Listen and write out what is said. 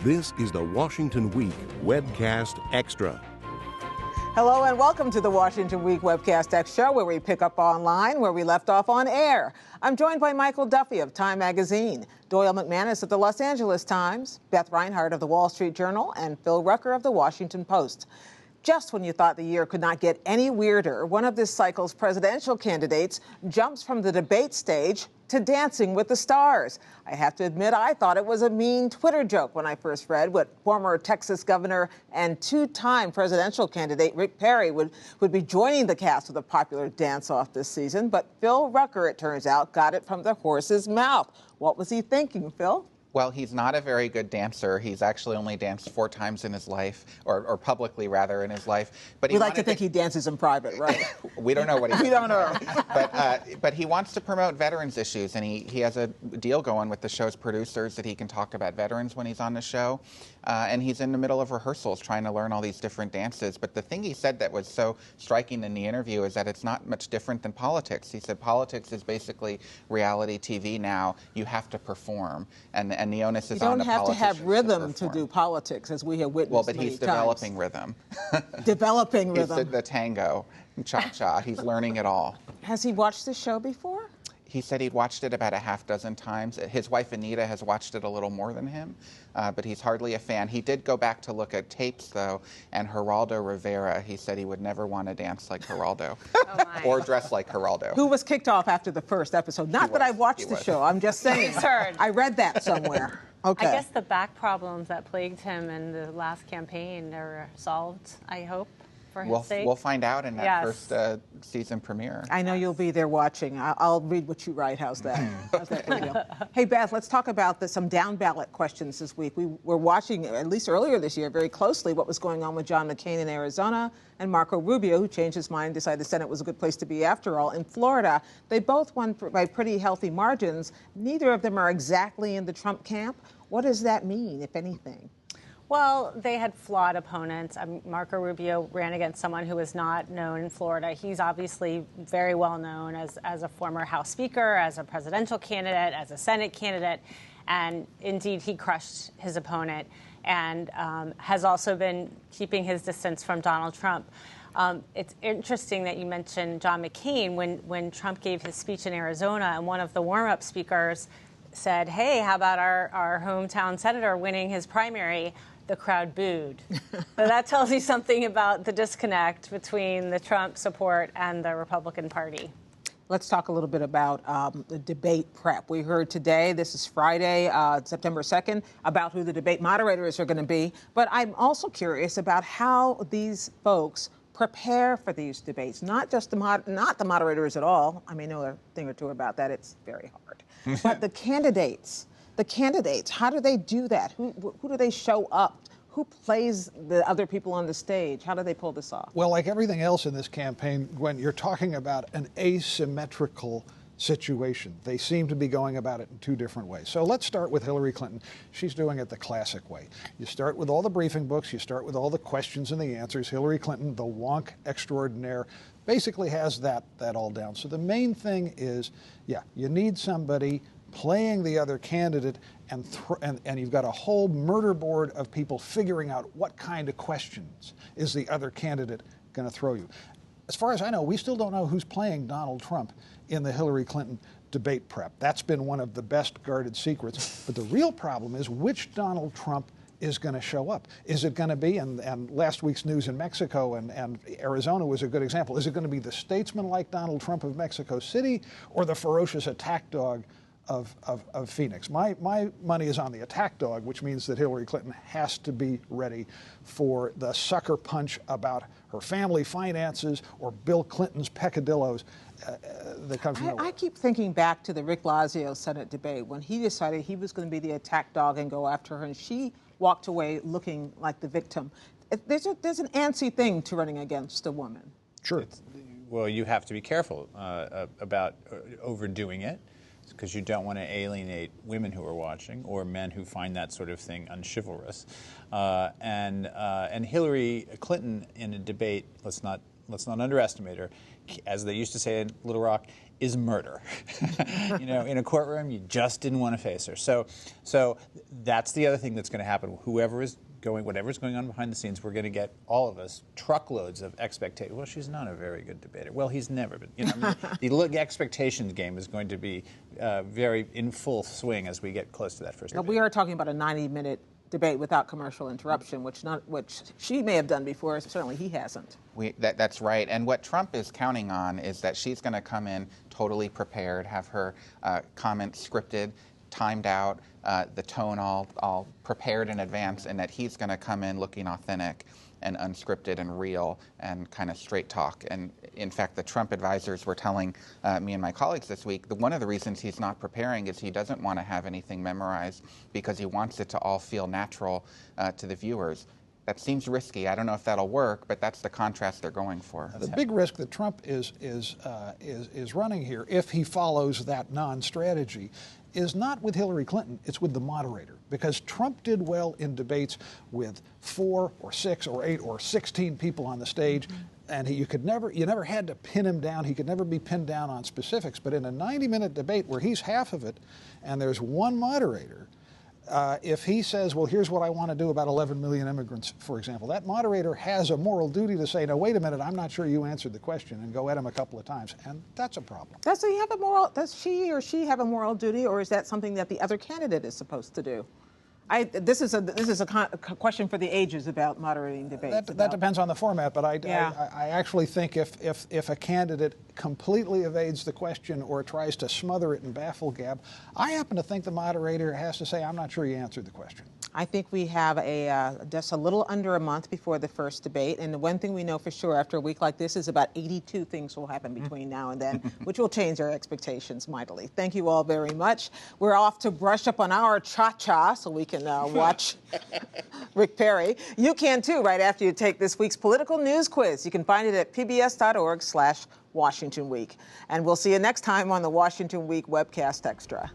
This is the Washington Week Webcast Extra. Hello and welcome to the Washington Week Webcast Extra, where we pick up online where we left off on air. I'm joined by Michael Duffy of Time Magazine, Doyle McManus of the Los Angeles Times, Beth Reinhardt of the Wall Street Journal, and Phil Rucker of the Washington Post. Just when you thought the year could not get any weirder, one of this cycle's presidential candidates jumps from the debate stage to Dancing with the Stars. I have to admit, I thought it was a mean Twitter joke when I first read what former Texas governor and two-time presidential candidate Rick Perry would be joining the cast of the popular dance-off this season. But Phil Rucker, it turns out, got it from the horse's mouth. What was he thinking, Phil? Well, he's not a very good dancer. He's actually only danced 4 times in his life, or publicly, rather, in his life. But we like to think he dances in private, right? We don't know what he does. We don't know. But he wants to promote veterans issues, and he has a deal going with the show's producers that he can talk about veterans when he's on the show. And he's in the middle of rehearsals trying to learn all these different dances. But the thing he said that was so striking in the interview is that it's not much different than politics. He said politics is basically reality TV now. You have to perform. And the onus is on the politicians. You don't have to have rhythm to do politics, as we have witnessed many times. Well, but he's developing rhythm. Developing rhythm. He's the tango, cha-cha. He's learning it all. Has he watched the show before? He said he'd watched it about a half dozen times. His wife, Anita, has watched it a little more than him, but he's hardly a fan. He did go back to look at tapes, though, and Geraldo Rivera, he said he would never want to dance like Geraldo or dress like Geraldo. Who was kicked off after the first episode. Not that I watched the show, I'm just saying. I read that somewhere. Okay. I guess the back problems that plagued him in the last campaign are solved, I hope. We'll find out in that first season premiere. I know you'll be there watching. I'll read what you write. How's that? How's that for you? Hey, Beth, let's talk about some down-ballot questions this week. We were watching, at least earlier this year, very closely what was going on with John McCain in Arizona and Marco Rubio, who changed his mind, decided the Senate was a good place to be after all, in Florida. They both won by pretty healthy margins. Neither of them are exactly in the Trump camp. What does that mean, if anything? Well, they had flawed opponents. Marco Rubio ran against someone who was not known in Florida. He's obviously very well known as a former House Speaker, as a presidential candidate, as a Senate candidate. And indeed, he crushed his opponent and has also been keeping his distance from Donald Trump. It's interesting that you mentioned John McCain. When Trump gave his speech in Arizona, and one of the warm-up speakers said, hey, how about our hometown senator winning his primary? The crowd booed. So that tells you something about the disconnect between the Trump support and the Republican Party. Let's talk a little bit about the debate prep. We heard today, this is Friday, September 2nd, about who the debate moderators are going to be. But I'm also curious about how these folks prepare for these debates, not just not the moderators at all. I may know a thing or two about that. It's very hard. But the candidates, how do they do that? Who do they show up? Who plays the other people on the stage? How do they pull this off? Well, like everything else in this campaign, Gwen, you're talking about an asymmetrical situation. They seem to be going about it in 2 different ways. So let's start with Hillary Clinton. She's doing it the classic way. You start with all the briefing books, you start with all the questions and the answers. Hillary Clinton, the wonk extraordinaire, basically has that all down. So the main thing is, you need somebody playing the other candidate, and you've got a whole murder board of people figuring out what kind of questions is the other candidate going to throw you. As far as I know, we still don't know who's playing Donald Trump in the Hillary Clinton debate prep. That's been one of the best guarded secrets. But the real problem is which Donald Trump is going to show up. Is it going to be, and last week's news in Mexico and Arizona was a good example, is it going to be the statesman-like Donald Trump of Mexico City or the ferocious attack dog of Phoenix? My money is on the attack dog, which means that Hillary Clinton has to be ready for the sucker punch about her family finances or Bill Clinton's peccadillos that comes from I keep thinking back to the Rick Blasio Senate debate when he decided he was going to be the attack dog and go after her, and she walked away looking like the victim. There's an antsy thing to running against a woman. True. Well, you have to be careful about overdoing it, because you don't want to alienate women who are watching or men who find that sort of thing unchivalrous. And Hillary Clinton in a debate, let's not underestimate her. As they used to say in Little Rock, is murder. In a courtroom, you just didn't want to face her. So that's the other thing that's going to happen. Whatever's going on behind the scenes, we're going to get, all of us, truckloads of expectations. Well, she's not a very good debater. Well, he's never been. The expectations game is going to be very in full swing as we get close to that first debate. We are talking about a 90-minute debate without commercial interruption, which she may have done before. Certainly he hasn't. That's right. And what Trump is counting on is that she's going to come in totally prepared, have her comments scripted, timed out, the tone all prepared in advance, and that he's going to come in looking authentic and unscripted and real and kind of straight talk. And in fact, the Trump advisors were telling me and my colleagues this week that one of the reasons he's not preparing is he doesn't want to have anything memorized because he wants it to all feel natural to the viewers. That seems risky. I don't know if that'll work, but that's the contrast they're going for. The big risk that Trump is running here, if he follows that non-strategy, is not with Hillary Clinton, it's with the moderator. Because Trump did well in debates with 4 or 6 or 8 or 16 people on the stage, and you never had to pin him down. He could never be pinned down on specifics. But in a 90-minute debate where he's half of it, and there's one moderator, if he says, well, here's what I want to do about 11 million immigrants, for example, that moderator has a moral duty to say, no, wait a minute, I'm not sure you answered the question, and go at him a couple of times. And that's a problem. Does she or she have a moral duty, or is that something that the other candidate is supposed to do? This is a question for the ages about moderating debates. That depends on the format, but I actually think if a candidate completely evades the question or tries to smother it and baffle Gab, I happen to think the moderator has to say, I'm not sure you answered the question. I think we have just a little under a month before the first debate, and the one thing we know for sure after a week like this is about 82 things will happen between now and then, which will change our expectations mightily. Thank you all very much. We're off to brush up on our cha-cha so we can watch Rick Perry. You can too right after you take this week's political news quiz. You can find it at pbs.org/Washington Week. And we'll see you next time on the Washington Week Webcast Extra.